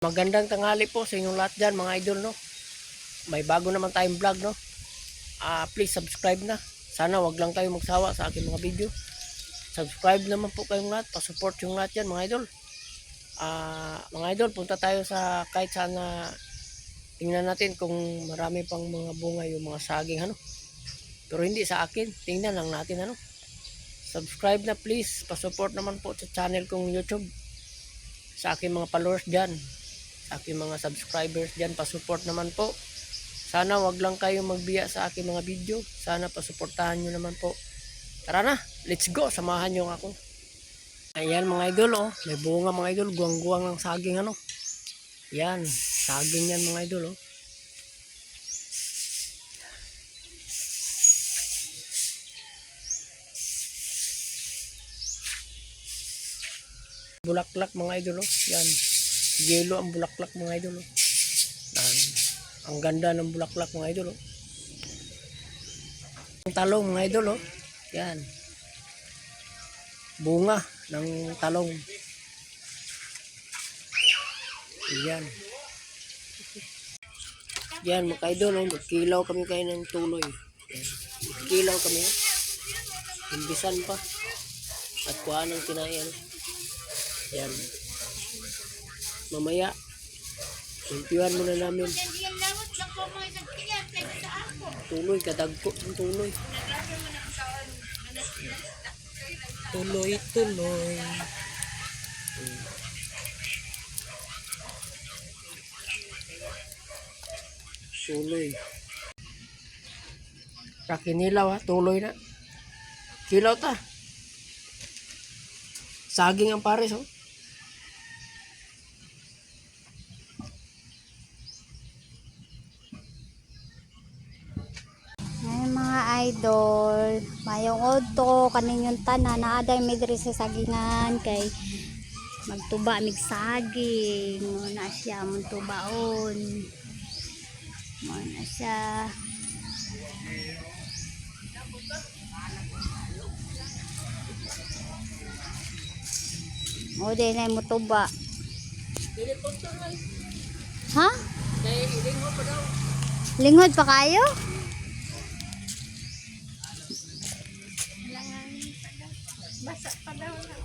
Magandang tanghali po sa inyong lahat dyan mga idol, no. May bago naman tayong vlog, no. Please subscribe na. Sana wag lang kayo magsawa sa aking mga video. Subscribe naman po kayong lahat, pa-support yung lahat dyan mga idol. Mga idol, punta tayo sa kahit saan na tingnan natin kung marami pang mga bunga yung mga saging, ano. Pero hindi sa akin, tingnan lang natin, ano. Subscribe na please, pa-support naman po sa channel kong YouTube. Sa aking mga followers dyan, aking mga subscribers dyan, pasupport naman po. Sana wag lang kayo magbiya sa aking mga video. Sana pasuportahan nyo naman po. Tara na, let's go, samahan nyo ako. Ayan mga idol, oh. May bunga mga idol, guwang-guwang ng saging, ano. Yan, saging yan mga idol, oh. Bulaklak mga idol, oh. Yan, yelo ang bulaklak mga idol, oh. Yan. Ang ganda ng bulaklak mga idol, oh. Ang talong mga idol, oh. Yan. Bunga ng talong. Yan. Yan mga idol, oh. Magkilaw kami kayo ng tuloy. Yan. Magkilaw kami, oh. Imbisan pa. At kuhaan ng tinayan. Yan. Mamaya, simpiwan muna namin. Tuloy, kadagko ng tuloy. Tuloy. Tuloy. Kakinilaw, ha, tuloy na. Kilaw ta. Saging ang pares, oh. Ay mga idol, mayong odto kaninyong tanan naaday mi diri sa sagingan kay magtuba mig saging mo na siya mong tubaon mo na siya o din ay mo tuba ha? Lingod pa kayo? Basa pa daw na.